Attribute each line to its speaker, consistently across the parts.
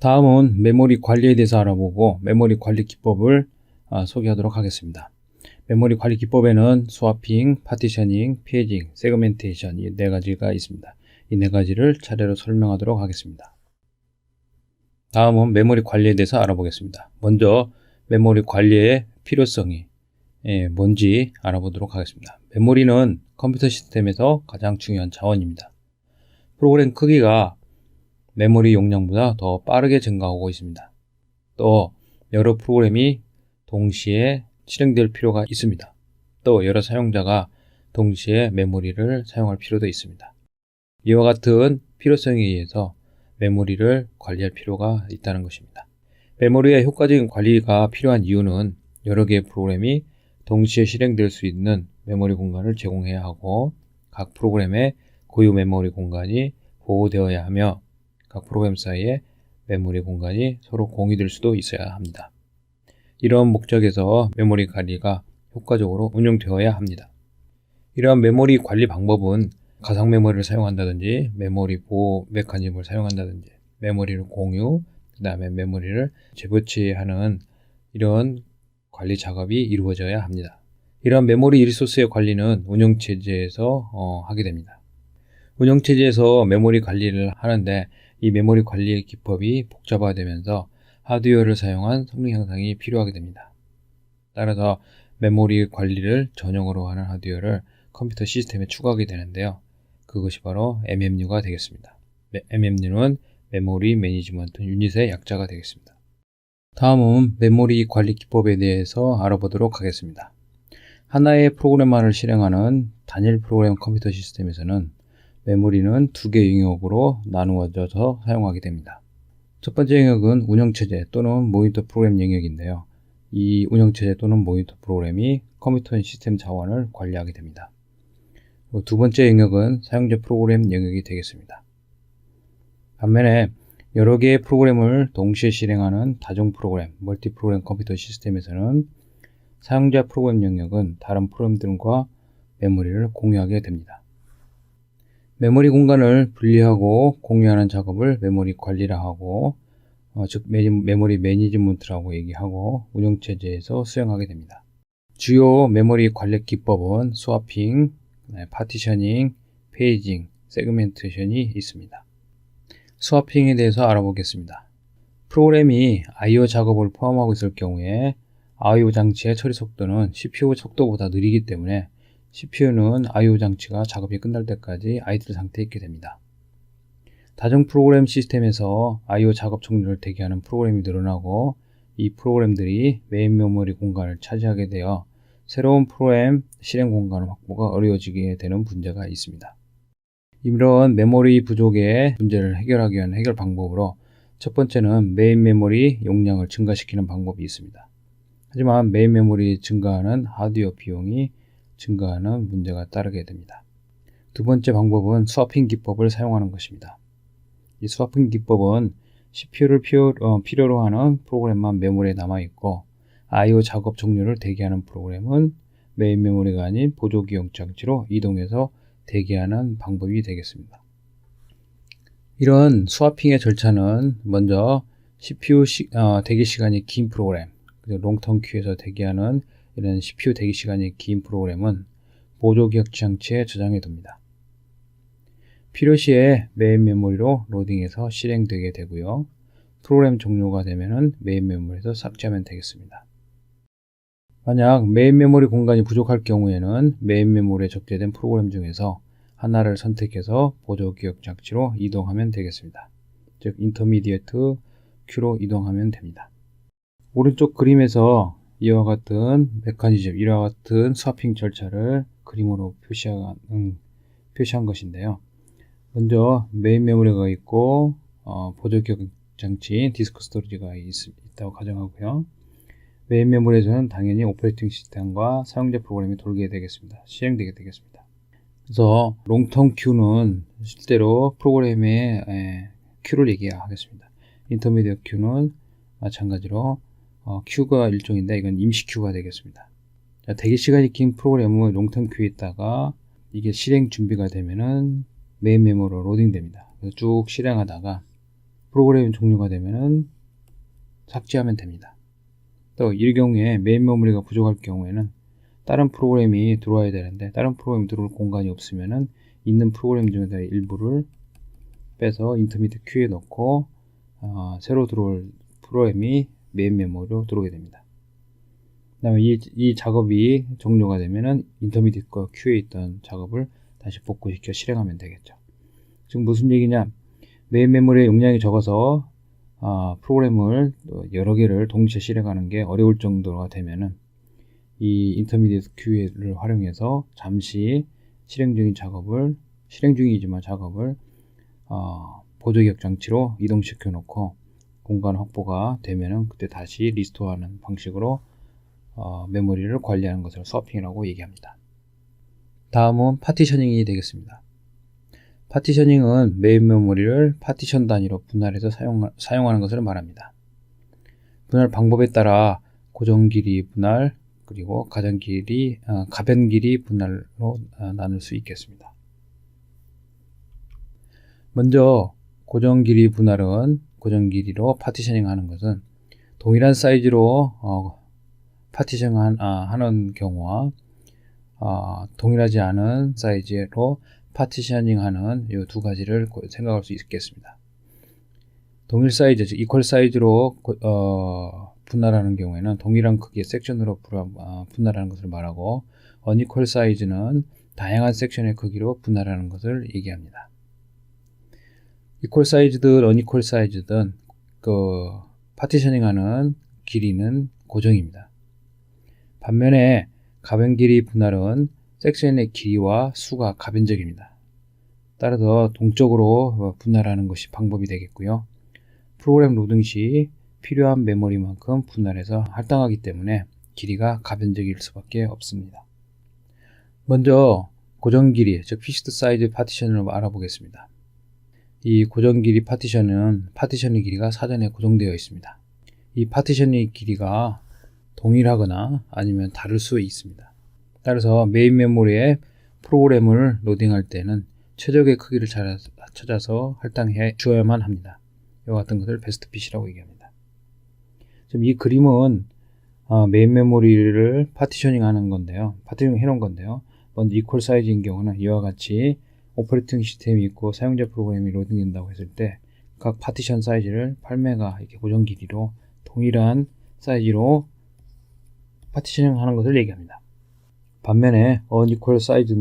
Speaker 1: 다음은 메모리 관리에 대해서 알아보고 메모리 관리 기법을 소개하도록 하겠습니다. 메모리 관리 기법에는 스와핑, 파티셔닝, 페이징, 세그멘테이션 이 네 가지가 있습니다. 이 네 가지를 차례로 설명하도록 하겠습니다. 다음은 메모리 관리에 대해서 알아보겠습니다. 먼저 메모리 관리의 필요성이 뭔지 알아보도록 하겠습니다. 메모리는 컴퓨터 시스템에서 가장 중요한 자원입니다. 프로그램 크기가 메모리 용량보다 더 빠르게 증가하고 있습니다. 또 여러 프로그램이 동시에 실행될 필요가 있습니다. 또 여러 사용자가 동시에 메모리를 사용할 필요도 있습니다. 이와 같은 필요성에 의해서 메모리를 관리할 필요가 있다는 것입니다. 메모리의 효과적인 관리가 필요한 이유는 여러 개의 프로그램이 동시에 실행될 수 있는 메모리 공간을 제공해야 하고 각 프로그램의 고유 메모리 공간이 보호되어야 하며 각 프로그램 사이에 메모리 공간이 서로 공유될 수도 있어야 합니다. 이런 목적에서 메모리 관리가 효과적으로 운영되어야 합니다. 이러한 메모리 관리 방법은 가상 메모리를 사용한다든지 메모리 보호 메커니즘을 사용한다든지 메모리를 공유, 그 다음에 메모리를 재배치하는 이런 관리 작업이 이루어져야 합니다. 이러한 메모리 리소스의 관리는 운영체제에서 하게 됩니다. 운영체제에서 메모리 관리를 하는데 이 메모리 관리 기법이 복잡화되면서 하드웨어를 사용한 성능 향상이 필요하게 됩니다. 따라서 메모리 관리를 전용으로 하는 하드웨어를 컴퓨터 시스템에 추가하게 되는데요. 그것이 바로 MMU가 되겠습니다. MMU는 메모리 매니지먼트 유닛의 약자가 되겠습니다. 다음은 메모리 관리 기법에 대해서 알아보도록 하겠습니다. 하나의 프로그램만을 실행하는 단일 프로그램 컴퓨터 시스템에서는 메모리는 두 개의 영역으로 나누어져서 사용하게 됩니다. 첫 번째 영역은 운영체제 또는 모니터 프로그램 영역인데요. 이 운영체제 또는 모니터 프로그램이 컴퓨터 시스템 자원을 관리하게 됩니다. 두 번째 영역은 사용자 프로그램 영역이 되겠습니다. 반면에 여러 개의 프로그램을 동시에 실행하는 다중 프로그램, 멀티 프로그램 컴퓨터 시스템에서는 사용자 프로그램 영역은 다른 프로그램들과 메모리를 공유하게 됩니다. 메모리 공간을 분리하고 공유하는 작업을 메모리 관리라 하고 즉 메모리 매니지먼트라고 얘기하고 운영체제에서 수행하게 됩니다. 주요 메모리 관리 기법은 스와핑, 파티셔닝, 페이징, 세그멘테이션이 있습니다. 스와핑에 대해서 알아보겠습니다. 프로그램이 I/O 작업을 포함하고 있을 경우에 I/O 장치의 처리 속도는 CPU 속도보다 느리기 때문에 CPU는 I/O 장치가 작업이 끝날 때까지 아이들 상태에 있게 됩니다. 다중 프로그램 시스템에서 I/O 작업 종료를 대기하는 프로그램이 늘어나고 이 프로그램들이 메인 메모리 공간을 차지하게 되어 새로운 프로그램 실행 공간 확보가 어려워지게 되는 문제가 있습니다. 이런 메모리 부족의 문제를 해결하기 위한 해결 방법으로 첫 번째는 메인 메모리 용량을 증가시키는 방법이 있습니다. 하지만 메인 메모리 증가하는 하드웨어 비용이 증가하는 문제가 따르게 됩니다. 두 번째 방법은 스와핑 기법을 사용하는 것입니다. 이 스와핑 기법은 CPU를 필요로 하는 프로그램만 메모리에 남아있고 I/O 작업 종료를 대기하는 프로그램은 메인 메모리가 아닌 보조기용 장치로 이동해서 대기하는 방법이 되겠습니다. 이런 스와핑의 절차는 먼저 CPU 대기 시간이 긴 프로그램, 그리고 롱텀 큐에서 대기하는 이런 CPU 대기 시간이 긴 프로그램은 보조기억 장치에 저장해 둡니다. 필요시에 메인 메모리로 로딩해서 실행되게 되고요. 프로그램 종료가 되면은 메인 메모리에서 삭제하면 되겠습니다. 만약 메인 메모리 공간이 부족할 경우에는 메인 메모리에 적재된 프로그램 중에서 하나를 선택해서 보조기억 장치로 이동하면 되겠습니다. 즉 인터미디에이트 큐로 이동하면 됩니다. 오른쪽 그림에서 이와 같은 메커니즘, 이와 같은 스와핑 절차를 그림으로 표시한 것인데요. 먼저 메인 메모리가 있고 보조기억 장치, 디스크 스토리지가 있다고 가정하고요. 메인 메모리에서는 당연히 오퍼레이팅 시스템과 사용자 프로그램이 돌게 되겠습니다. 실행되게 되겠습니다. 그래서 롱텀 큐는 실제로 프로그램의 큐를 얘기하겠습니다. 인터미디어트 큐는 마찬가지로 큐가 일종인데 이건 임시 큐가 되겠습니다. 자, 대기 시간이 긴 프로그램은 롱텀 큐에 있다가 이게 실행 준비가 되면은 메인 메모리로 로딩 됩니다. 그래서 쭉 실행하다가 프로그램 종료가 되면은 삭제하면 됩니다. 또 이 경우에 메인 메모리가 부족할 경우에는 다른 프로그램이 들어와야 되는데 다른 프로그램이 들어올 공간이 없으면은 있는 프로그램 중에서 일부를 빼서 인터미디엇 큐에 넣고 새로 들어올 프로그램이 메인 메모리로 들어오게 됩니다. 그 다음에 이 작업이 종료가 되면은 인터미디엇 큐에 있던 작업을 다시 복구시켜 실행하면 되겠죠. 지금 무슨 얘기냐, 메인 메모리의 용량이 적어서 프로그램을 여러 개를 동시에 실행하는 게 어려울 정도가 되면은 이 인터미디엇 큐를 활용해서 잠시 실행 중이지만 작업을 보조기억 장치로 이동시켜 놓고 공간 확보가 되면은 그때 다시 리스토어하는 방식으로 메모리를 관리하는 것을 스와핑이라고 얘기합니다. 다음은 파티셔닝이 되겠습니다. 파티셔닝은 메인 메모리를 파티션 단위로 분할해서 사용하는 것을 말합니다. 분할 방법에 따라 고정 길이 분할 그리고 가변 길이 분할로 나눌 수 있겠습니다. 먼저 고정 길이 분할은 고정 길이로 파티셔닝 하는 것은 동일한 사이즈로 파티션 하는 경우와 동일하지 않은 사이즈로 파티셔닝 하는 이 두 가지를 생각할 수 있겠습니다. 동일 사이즈, 즉 이퀄 사이즈로 분할하는 경우에는 동일한 크기의 섹션으로 분할하는 것을 말하고, 어니퀄 사이즈는 다양한 섹션의 크기로 분할하는 것을 얘기합니다. 이퀄 사이즈든 어니퀄 사이즈든 파티셔닝하는 길이는 고정입니다. 반면에 가변 길이 분할은 섹션의 길이와 수가 가변적입니다. 따라서 동적으로 분할하는 것이 방법이 되겠고요. 프로그램 로딩 시 필요한 메모리만큼 분할해서 할당하기 때문에 길이가 가변적일 수밖에 없습니다. 먼저 고정 길이, 즉 픽스드 사이즈 파티션을 알아보겠습니다. 이 고정 길이 파티션은 파티션의 길이가 사전에 고정되어 있습니다. 이 파티션의 길이가 동일하거나 아니면 다를 수 있습니다. 따라서 메인 메모리에 프로그램을 로딩할 때는 최적의 크기를 찾아서 할당해 주어야만 합니다. 이와 같은 것을 베스트 핏이라고 얘기합니다. 지금 이 그림은 메인 메모리를 파티셔닝 하는 건데요. 파티셔닝 해놓은 건데요. 먼저 이퀄 사이즈인 경우는 이와 같이 오퍼레이팅 시스템이 있고 사용자 프로그램이 로딩된다고 했을 때 각 파티션 사이즈를 8메가 이렇게 고정 길이로 동일한 사이즈로 파티셔닝 하는 것을 얘기합니다. 반면에 unequal 사이즈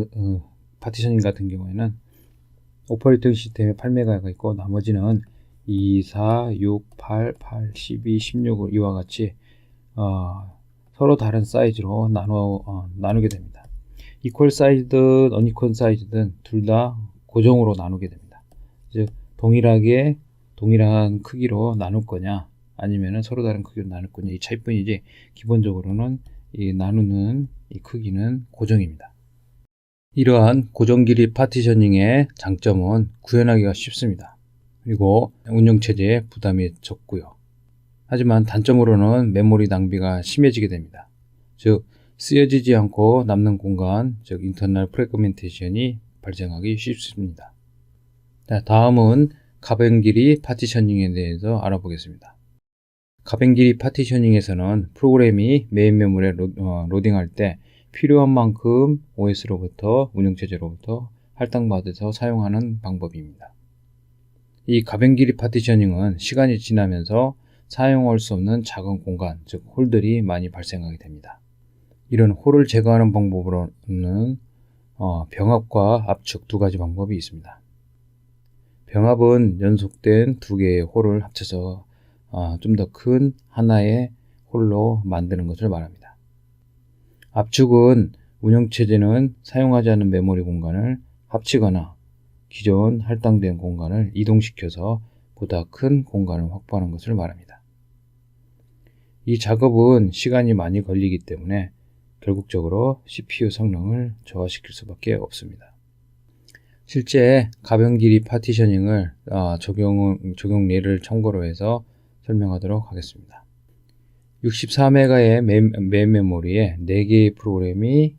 Speaker 1: 파티셔닝 같은 경우에는 오퍼레이팅 시스템에 8메가가 있고 나머지는 2, 4, 6, 8, 8, 12, 16을 이와 같이 서로 다른 사이즈로 나누게 됩니다. 이퀄 사이즈든 unequal 사이즈든 둘 다 고정으로 나누게 됩니다. 즉 동일한 크기로 나눌 거냐 아니면 서로 다른 크기로 나눌 거냐 이 차이뿐이지 기본적으로는 이 나누는 이 크기는 고정입니다. 이러한 고정 길이 파티셔닝의 장점은 구현하기가 쉽습니다. 그리고 운영체제에 부담이 적고요. 하지만 단점으로는 메모리 낭비가 심해지게 됩니다. 즉 쓰여지지 않고 남는 공간, 즉 인터널 프래그멘테이션이 발생하기 쉽습니다. 자, 다음은 가변 길이 파티셔닝에 대해서 알아보겠습니다. 가변 길이 파티셔닝에서는 프로그램이 메인 메모리에 로딩할 때 필요한 만큼 OS로부터 운영체제로부터 할당받아서 사용하는 방법입니다. 이 가변 길이 파티셔닝은 시간이 지나면서 사용할 수 없는 작은 공간, 즉 홀들이 많이 발생하게 됩니다. 이런 홀을 제거하는 방법으로는 병합과 압축 두 가지 방법이 있습니다. 병합은 연속된 두 개의 홀을 합쳐서 좀 더 큰 하나의 홀로 만드는 것을 말합니다. 압축은 운영체제는 사용하지 않는 메모리 공간을 합치거나 기존 할당된 공간을 이동시켜서 보다 큰 공간을 확보하는 것을 말합니다. 이 작업은 시간이 많이 걸리기 때문에 결국적으로 CPU 성능을 저하시킬 수밖에 없습니다. 실제 가변 길이 파티셔닝을 적용 예를 참고로 해서 설명하도록 하겠습니다. 64메가의 메인 메모리에 4개의 프로그램이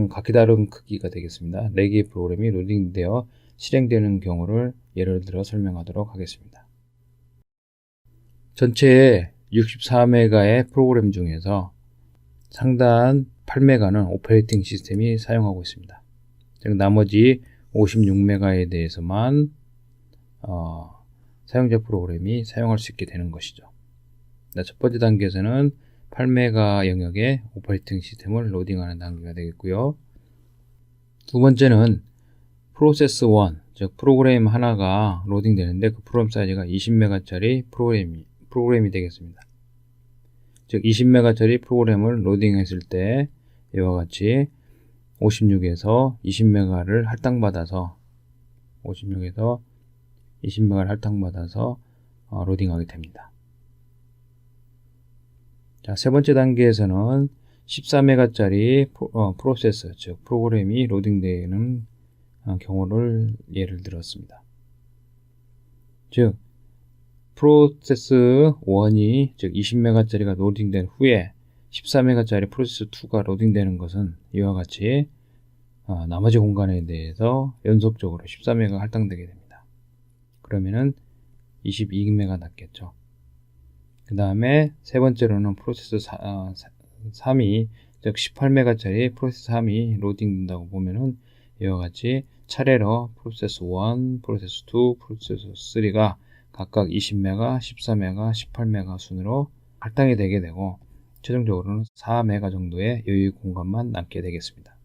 Speaker 1: 각기 다른 크기가 되겠습니다. 4개의 프로그램이 로딩되어 실행되는 경우를 예를 들어 설명하도록 하겠습니다. 전체 64메가의 프로그램 중에서 상단 8메가는 오퍼레이팅 시스템이 사용하고 있습니다. 즉 나머지 56메가에 대해서만 사용자 프로그램이 사용할 수 있게 되는 것이죠. 첫 번째 단계에서는 8메가 영역의 오퍼레이팅 시스템을 로딩하는 단계가 되겠고요. 두 번째는 프로세스 1, 즉 프로그램 하나가 로딩되는데 그 프로그램 사이즈가 20메가짜리 프로그램이 되겠습니다. 즉 20메가짜리 프로그램을 로딩했을 때 이와 같이 56에서 20메가를 할당받아서 56에서 20메가를 할당받아서 로딩하게 됩니다. 자, 세 번째 단계에서는 14메가짜리 프로세스, 즉 프로그램이 로딩되는 경우를 예를 들었습니다. 즉 프로세스 1이 즉 20메가짜리가 로딩된 후에 14메가짜리 프로세스 2가 로딩되는 것은 이와 같이 나머지 공간에 대해서 연속적으로 14메가 할당되게 됩니다. 그러면은 22메가 남겠죠. 그 다음에 세 번째로는 프로세스 3이 즉 18메가짜리 프로세스 3이 로딩된다고 보면은 이와 같이 차례로 프로세스 1, 프로세스 2, 프로세스 3가 각각 20메가, 14메가, 18메가 순으로 할당이 되게 되고 최종적으로는 4메가 정도의 여유 공간만 남게 되겠습니다.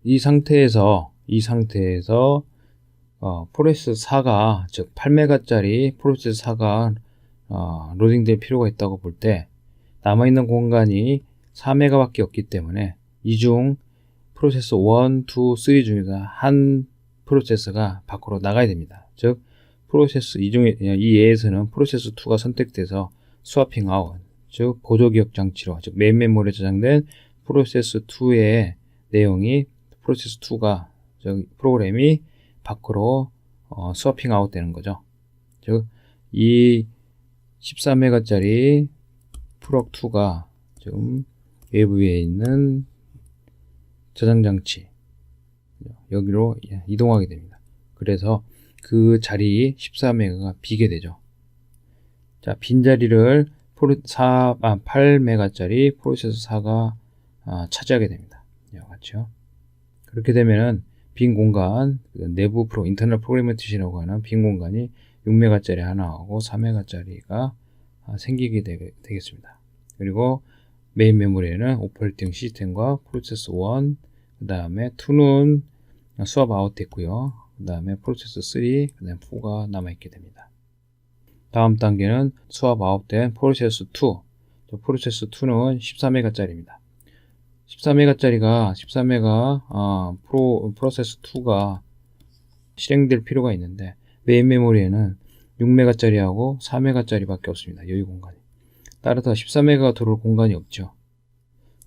Speaker 1: 이 상태에서 프로세스 4가 즉 8메가짜리 프로세스 4가 로딩될 필요가 있다고 볼 때 남아있는 공간이 4메가밖에 없기 때문에 이 중 프로세스 1, 2, 3 중에서 한 프로세스가 밖으로 나가야 됩니다. 즉 프로세스 이 예에서는 프로세스 2가 선택돼서 스와핑 아웃, 즉 보조기억 장치로 즉 메인 메모리에 저장된 프로세스 2의 내용이 프로세스 2가 즉 프로그램이 밖으로 스와핑 아웃 되는 거죠. 즉 이 14메가짜리 프로그 2가 지금 외부에 있는 저장 장치 여기로 이동하게 됩니다. 그래서 그 자리 14메가가 비게 되죠. 자, 빈자리를 8메가짜리 프로세스 4가 차지하게 됩니다. 이와 같이요. 그렇게 되면은 빈 공간, 내부 인터널 프로그래머티시라고 하는 빈 공간이 6메가짜리 하나하고 4메가짜리가 생기게 되겠습니다. 그리고 메인 메모리에는 오퍼레이팅 시스템과 프로세스 1, 그 다음에 2는 수압 아웃 됐고요. 그 다음에 프로세스 3, 그 다음에 4가 남아있게 됩니다. 다음 단계는 수압 아웃된 프로세스 2. 프로세스 2는 14메가짜리입니다. 14메가 프로세스 2가 실행될 필요가 있는데 메인 메모리에는 6메가짜리하고 4메가짜리 밖에 없습니다. 여유 공간이. 따라서 14메가가 들어올 공간이 없죠.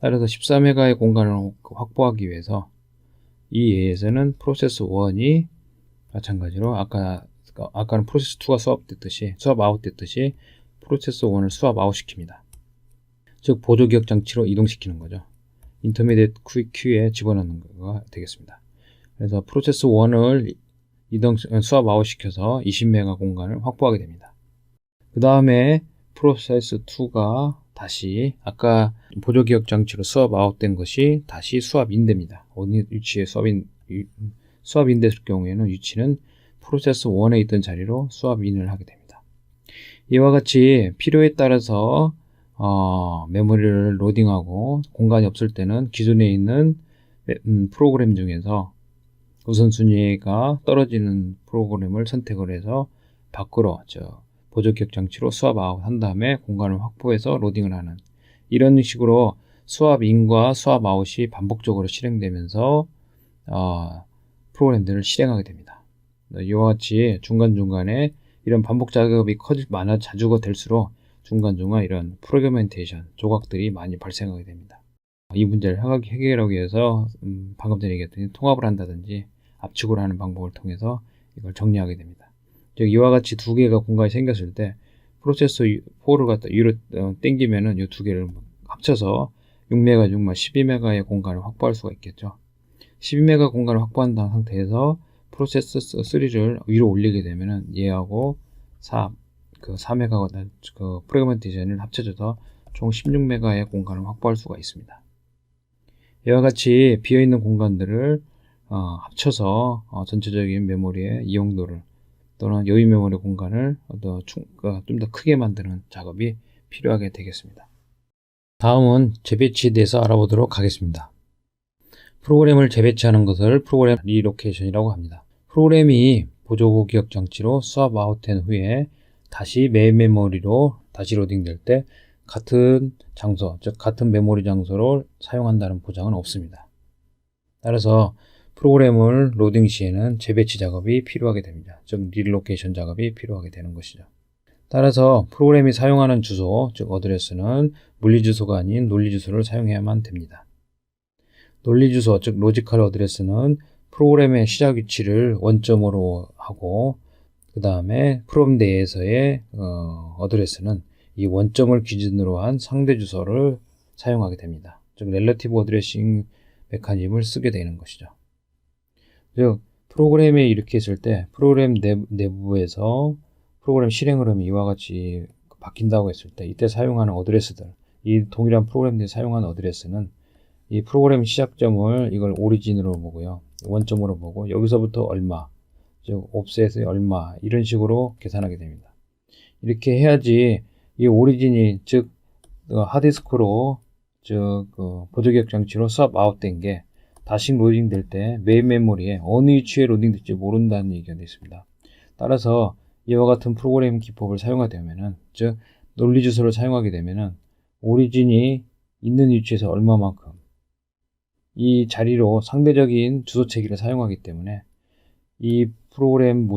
Speaker 1: 따라서 14메가의 공간을 확보하기 위해서 이 예에서는 프로세스 1이 마찬가지로 아까는 프로세스 2가 수압 아웃 됐듯이 프로세스 1을 수압 아웃 시킵니다. 즉 보조기억 장치로 이동시키는 거죠. 인터미디엇 큐에 집어넣는 거가 되겠습니다. 그래서 프로세스 1을 수압 아웃 시켜서 20메가 공간을 확보하게 됩니다. 그 다음에 프로세스 2가 다시 아까 보조기억 장치로 수압 아웃된 것이 다시 수압 인됩니다. 어느 위치에 수압 인됐을 경우에는 위치는 프로세스 1에 있던 자리로 수압 인을 하게 됩니다. 이와 같이 필요에 따라서 메모리를 로딩하고 공간이 없을 때는 기존에 있는 프로그램 중에서 우선순위가 떨어지는 프로그램을 선택을 해서 밖으로 보조기억 장치로 수압 아웃 한 다음에 공간을 확보해서 로딩을 하는 이런 식으로 수압 인과 수압 아웃이 반복적으로 실행되면서 프로그램들을 실행하게 됩니다. 이와 같이 중간중간에 이런 반복 작업이 자주가 될수록 중간중간 이런 프로그멘테이션 조각들이 많이 발생하게 됩니다. 이 문제를 해결하기 위해서 방금 전에 얘기했더니 통합을 한다든지 압축을 하는 방법을 통해서 이걸 정리하게 됩니다. 즉 이와 같이 두 개가 공간이 생겼을 때 프로세서 4를 갖다 위로 당기면은 이 두 개를 합쳐서 6메가, 6마, 12메가의 공간을 확보할 수가 있겠죠. 12메가 공간을 확보한 상태에서 프로세서 3를 위로 올리게 되면은 얘하고 그 4메가 그 프래그멘테이션을 합쳐져서 총 16메가의 공간을 확보할 수가 있습니다. 이와 같이 비어있는 공간들을 합쳐서 전체적인 메모리의 이용도를 또는 여유 메모리 공간을 좀 더 크게 만드는 작업이 필요하게 되겠습니다. 다음은 재배치에 대해서 알아보도록 하겠습니다. 프로그램을 재배치하는 것을 프로그램 리로케이션이라고 합니다. 프로그램이 보조 기억 장치로 스왑 아웃된 후에 다시 메인 메모리로 다시 로딩될 때 같은 장소, 즉 같은 메모리 장소를 사용한다는 보장은 없습니다. 따라서 프로그램을 로딩 시에는 재배치 작업이 필요하게 됩니다. 즉 리로케이션 작업이 필요하게 되는 것이죠. 따라서 프로그램이 사용하는 주소, 즉 어드레스는 물리 주소가 아닌 논리 주소를 사용해야만 됩니다. 논리 주소, 즉 로지컬 어드레스는 프로그램의 시작 위치를 원점으로 하고 그 다음에 프로그램 내에서의 어드레스는 이 원점을 기준으로 한 상대 주소를 사용하게 됩니다. 즉 렐러티브 어드레싱 메커니즘을 쓰게 되는 것이죠. 즉 프로그램에 이렇게 했을 때 프로그램 내부에서 프로그램 실행 흐름이 이와 같이 바뀐다고 했을 때 이때 사용하는 어드레스들, 이 동일한 프로그램 내에 사용하는 어드레스는 이 프로그램 시작점을 이걸 오리진으로 보고요. 원점으로 보고 여기서부터 얼마, 즉 옵셋이 얼마 이런 식으로 계산하게 됩니다. 이렇게 해야지 이 오리진이 즉 하드디스크로 즉 보조기억 장치로 스왑 아웃된 게 다시 로딩 될 때 메인 메모리에 어느 위치에 로딩 될지 모른다는 얘기가 있습니다. 따라서 이와 같은 프로그램 기법을 사용하게 되면은 즉 논리 주소를 사용하게 되면은 오리진이 있는 위치에서 얼마만큼 이 자리로 상대적인 주소 체계를 사용하기 때문에 이 프로그램이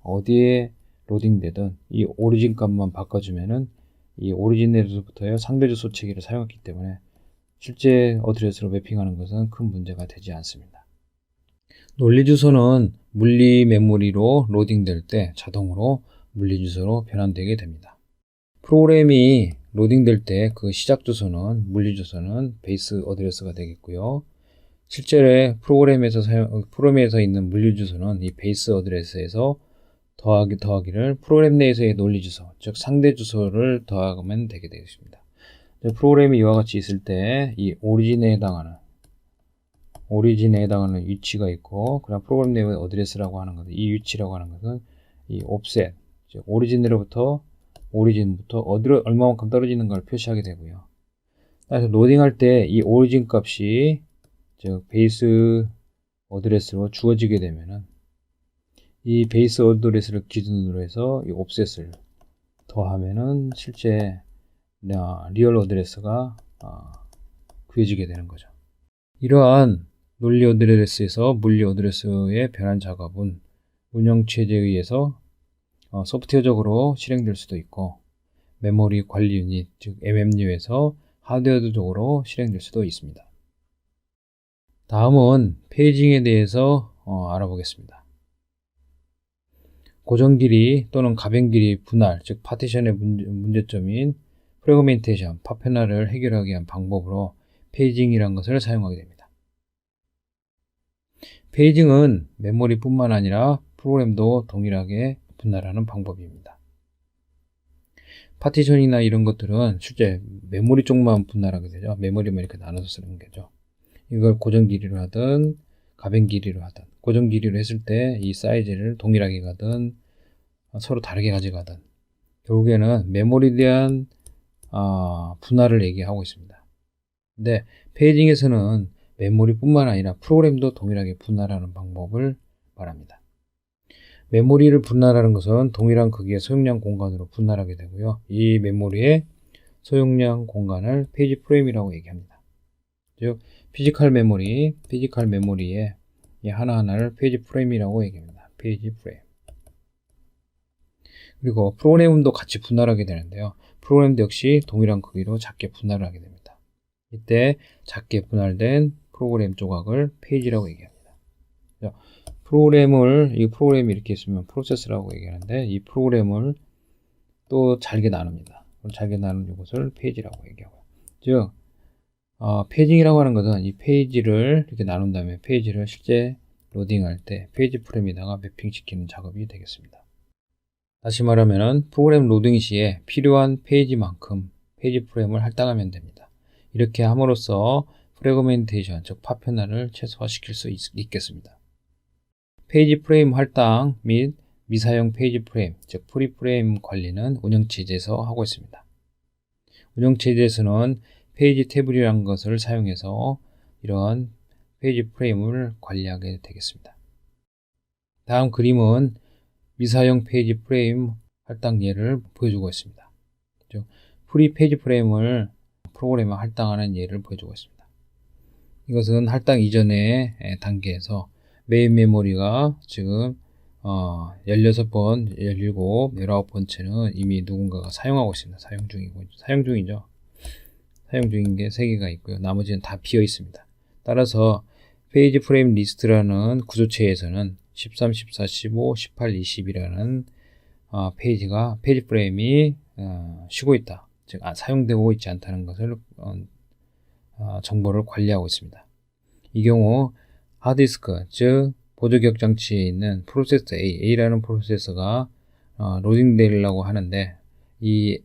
Speaker 1: 어디에 로딩되든 이 오리진 값만 바꿔주면은 이 오리진에서부터의 상대 주소 체계를 사용했기 때문에 실제 어드레스로 매핑하는 것은 큰 문제가 되지 않습니다. 논리 주소는 물리 메모리로 로딩될 때 자동으로 물리 주소로 변환되게 됩니다. 프로그램이 로딩될 때 그 시작 주소는 물리 주소는 베이스 어드레스가 되겠고요. 실제로 프로그램에서 있는 물리 주소는 이 베이스 어드레스에서 더하기를 프로그램 내에서의 논리 주소, 즉 상대 주소를 더하면 되게 되겠습니다. 프로그램이 이와 같이 있을 때 이 오리진에 해당하는 위치가 있고, 그럼 프로그램 내의 어드레스라고 하는 것은 이 위치라고 하는 것은 이 옵셋, 즉 오리진부터 얼마만큼 떨어지는 걸 표시하게 되고요. 그래서 로딩할 때 이 오리진 값이 즉 베이스 어드레스로 주어지게 되면은 이 베이스 어드레스를 기준으로 해서 이 옵셋을 더하면은 실제 리얼 어드레스가 구해지게 되는 거죠. 이러한 논리 어드레스에서 물리 어드레스의 변환 작업은 운영체제에 의해서 소프트웨어적으로 실행될 수도 있고 메모리 관리 유닛, 즉 MMU에서 하드웨어적으로 실행될 수도 있습니다. 다음은 페이징에 대해서 알아보겠습니다. 고정 길이 또는 가변 길이 분할, 즉 파티션의 문제점인 프래그멘테이션, 파편화를 해결하기 위한 방법으로 페이징이라는 것을 사용하게 됩니다. 페이징은 메모리뿐만 아니라 프로그램도 동일하게 분할하는 방법입니다. 파티션이나 이런 것들은 실제 메모리 쪽만 분할하게 되죠. 메모리만 이렇게 나눠서 쓰는 거죠. 이걸 고정 길이로 하든 가변 길이로 하든, 고정 길이로 했을 때 이 사이즈를 동일하게 가든 서로 다르게 가져가든 결국에는 메모리에 대한 분할을 얘기하고 있습니다. 근데 페이징에서는 메모리뿐만 아니라 프로그램도 동일하게 분할하는 방법을 말합니다. 메모리를 분할하는 것은 동일한 크기의 소용량 공간으로 분할하게 되고요. 이 메모리의 소용량 공간을 페이지 프레임이라고 얘기합니다. 즉 피지컬 메모리의 이 하나하나를 페이지 프레임이라고 얘기합니다. 페이지 프레임. 그리고 프로그램도 같이 분할하게 되는데요. 프로그램도 역시 동일한 크기로 작게 분할을 하게 됩니다. 이때 작게 분할된 프로그램 조각을 페이지라고 얘기합니다. 이 프로그램이 이렇게 있으면 프로세스라고 얘기하는데 이 프로그램을 또 잘게 나눕니다. 잘게 나눈 이것을 페이지라고 얘기하고요. 즉 페이징이라고 하는 것은 이 페이지를 이렇게 나눈 다음에 페이지를 실제 로딩할 때 페이지 프레임에다가 매핑시키는 작업이 되겠습니다. 다시 말하면 프로그램 로딩 시에 필요한 페이지만큼 페이지 프레임을 할당하면 됩니다. 이렇게 함으로써 프래그멘테이션, 즉 파편화를 최소화시킬 수 있겠습니다. 페이지 프레임 할당 및 미사용 페이지 프레임, 즉 프리 프레임 관리는 운영체제에서 하고 있습니다. 운영체제에서는 페이지 테이블이라는 것을 사용해서 이런 페이지 프레임을 관리하게 되겠습니다. 다음 그림은 미사용 페이지 프레임 할당 예를 보여주고 있습니다. 프리 페이지 프레임을 프로그램에 할당하는 예를 보여주고 있습니다. 이것은 할당 이전의 단계에서 메인 메모리가 지금 16번, 17, 19번째는 이미 누군가가 사용하고 있습니다. 사용 중이죠. 사용 중인 게 3개가 있고요. 나머지는 다 비어 있습니다. 따라서 페이지 프레임 리스트라는 구조체에서는 13, 14, 15, 18, 20이라는 페이지 프레임이 쉬고 있다. 즉 사용되고 있지 않다는 것을 정보를 관리하고 있습니다. 이 경우 하드디스크, 즉 보조기억 장치에 있는 프로세서 A라는 프로세서가 로딩되려고 하는데 이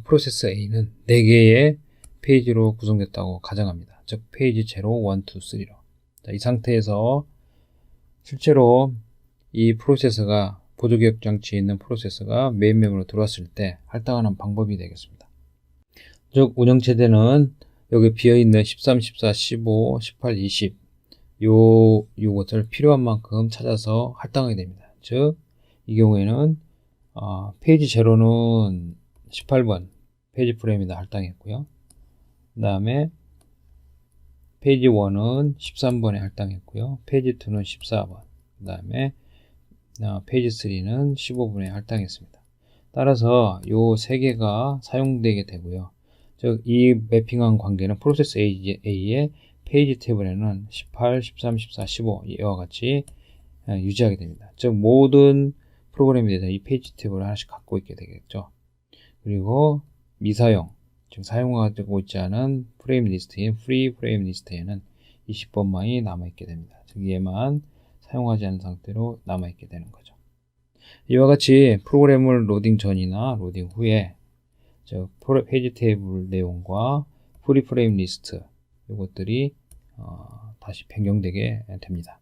Speaker 1: 프로세서 A는 4개의 페이지로 구성됐다고 가정합니다. 즉 페이지 0, 1, 2, 3로. 자, 이 상태에서 실제로 이 프로세서가 보조기억 장치에 있는 프로세서가 메인 메모리로 들어왔을 때 할당하는 방법이 되겠습니다. 즉 운영체제는 여기 비어있는 13, 14, 15, 18, 20 요것을 필요한 만큼 찾아서 할당하게 됩니다. 즉 이 경우에는 페이지 0는 18번 페이지 프레임에다 할당했고요. 그 다음에 페이지 1은 13번에 할당했고요. 페이지 2는 14번, 그 다음에 페이지 3는 15번에 할당했습니다. 따라서 요 3개가 사용되게 되고요. 즉 이 매핑한 관계는 프로세스 A의 페이지 테이블에는 18, 13, 14, 15 이와 같이 유지하게 됩니다. 즉 모든 프로그램에 대해서 이 페이지 테이블을 하나씩 갖고 있게 되겠죠. 그리고 미사용, 즉 사용하고 있지 않은 프레임 리스트인 프리 프레임 리스트에는 20번만이 남아있게 됩니다. 즉 얘만 사용하지 않은 상태로 남아있게 되는 거죠. 이와 같이 프로그램을 로딩 전이나 로딩 후에 즉 페이지 테이블 내용과 프리 프레임 리스트 이것들이 다시 변경되게 됩니다.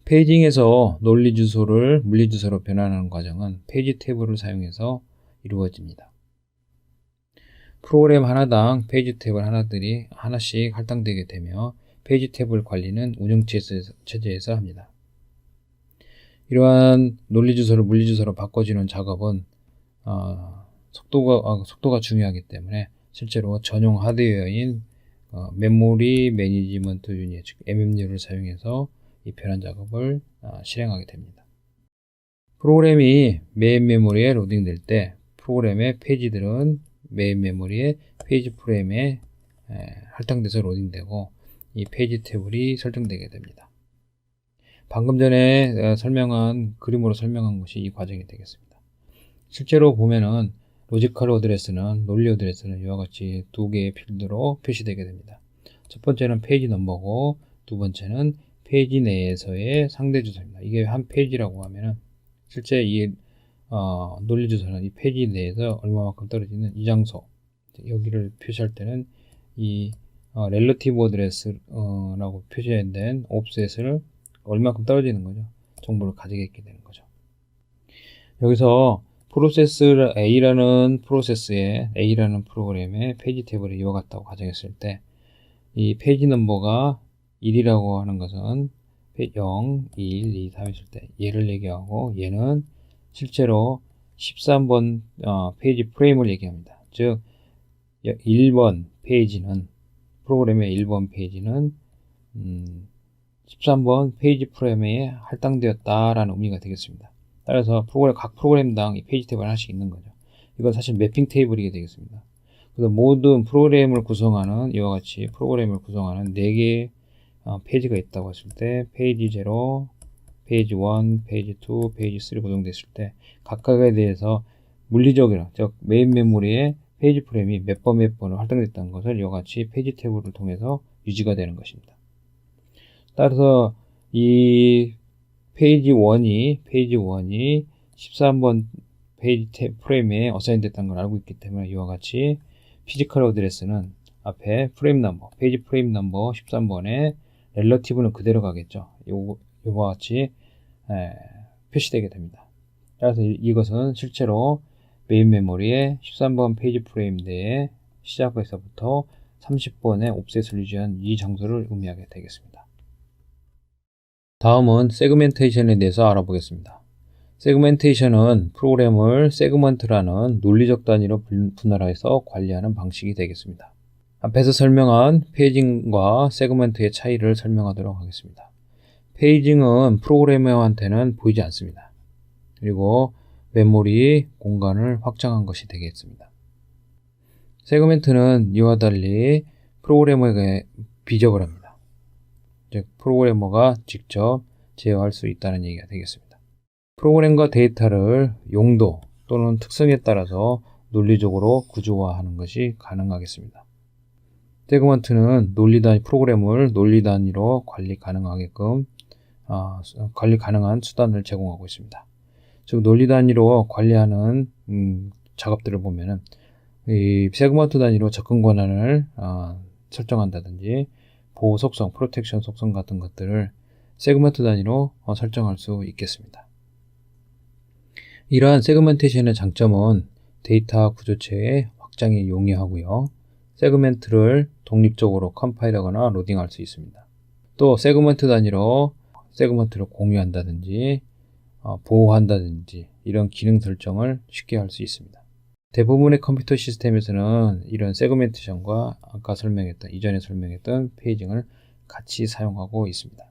Speaker 1: 페이징에서 논리 주소를 물리 주소로 변환하는 과정은 페이지 테이블을 사용해서 이루어집니다. 프로그램 하나당 페이지 테이블 하나들이 하나씩 할당되게 되며 페이지 테이블 관리는 운영체제에서 합니다. 이러한 논리 주소를 물리 주소로 바꿔주는 작업은 속도가 중요하기 때문에 실제로 전용 하드웨어인 메모리 매니지먼트 유닛, 즉 MMU를 사용해서 이 변환 작업을 실행하게 됩니다. 프로그램이 메인 메모리에 로딩될 때 프로그램의 페이지들은 메인 메모리의 페이지 프레임에 할당돼서 로딩되고 이 페이지 테이블이 설정되게 됩니다. 방금 전에 그림으로 설명한 것이 이 과정이 되겠습니다. 실제로 보면은 로지컬 어드레스는 논리 어드레스는 이와 같이 2개의 필드로 표시되게 됩니다. 첫 번째는 페이지 넘버고 두 번째는 페이지 내에서의 상대 주소입니다. 이게 한 페이지라고 하면은 실제 이 논리 주소는 이 페이지 내에서 얼마만큼 떨어지는 이 장소 여기를 표시할 때는 이 렐러티브 어드레스라고 표시된 옵셋을 얼마만큼 떨어지는 거죠. 정보를 가지게 있게 되는 거죠. 여기서 프로세스 A라는 프로그램의 페이지 테이블이 이와 같다고 가정했을 때 이 페이지 넘버가 1이라고 하는 것은 0, 1, 2, 3 했을 때 얘를 얘기하고 얘는 실제로 13번 페이지 프레임을 얘기합니다. 즉 1번 페이지는 프로그램의 1번 페이지는 13번 페이지 프레임에 할당되었다라는 의미가 되겠습니다. 따라서 각 프로그램당 이 페이지 테이블 하나씩 있는 거죠. 이건 사실 매핑 테이블이게 되겠습니다. 그래서 모든 프로그램을 구성하는 이와 같이 프로그램을 구성하는 4개의 페이지가 있다고 했을 때 페이지 0, 페이지 1, 페이지 2, 페이지 3 구성됐을 때 각각에 대해서 물리적으로 즉 메인 메모리에 페이지 프레임이 몇 번을 할당됐다는 것을 이와 같이 페이지 테이블을 통해서 유지가 되는 것입니다. 따라서 이 페이지 1이 13번 페이지 프레임에 어사인 됐다는 걸 알고 있기 때문에 이와 같이 피지컬 어드레스는 앞에 프레임 넘버, 페이지 프레임 넘버 13번에 렐러티브는 그대로 가겠죠. 이와 같이 표시되게 됩니다. 따라서 이것은 실제로 메인 메모리의 13번 페이지 프레임 내에 시작에서부터 30번의 옵셋을 유지한 이 장소를 의미하게 되겠습니다. 다음은 세그멘테이션에 대해서 알아보겠습니다. 세그멘테이션은 프로그램을 세그먼트라는 논리적 단위로 분할해서 관리하는 방식이 되겠습니다. 앞에서 설명한 페이징과 세그먼트의 차이를 설명하도록 하겠습니다. 페이징은 프로그래머한테는 보이지 않습니다. 그리고 메모리 공간을 확장한 것이 되겠습니다. 세그멘트는 이와 달리 프로그래머에게 비적을 합니다. 즉 프로그래머가 직접 제어할 수 있다는 얘기가 되겠습니다. 프로그램과 데이터를 용도 또는 특성에 따라서 논리적으로 구조화하는 것이 가능하겠습니다. 세그먼트는 프로그램을 논리 단위로 관리 가능한 수단을 제공하고 있습니다. 즉 논리 단위로 관리하는 작업들을 보면은 이 세그먼트 단위로 접근 권한을 설정한다든지 보호 속성, 프로텍션 속성 같은 것들을 세그먼트 단위로 설정할 수 있겠습니다. 이러한 세그멘테이션의 장점은 데이터 구조체의 확장이 용이하고요. 세그멘트를 독립적으로 컴파일하거나 로딩할 수 있습니다. 또 세그먼트 단위로 세그먼트를 공유한다든지 보호한다든지 이런 기능 설정을 쉽게 할 수 있습니다. 대부분의 컴퓨터 시스템에서는 이런 세그멘테이션과 이전에 설명했던 페이징을 같이 사용하고 있습니다.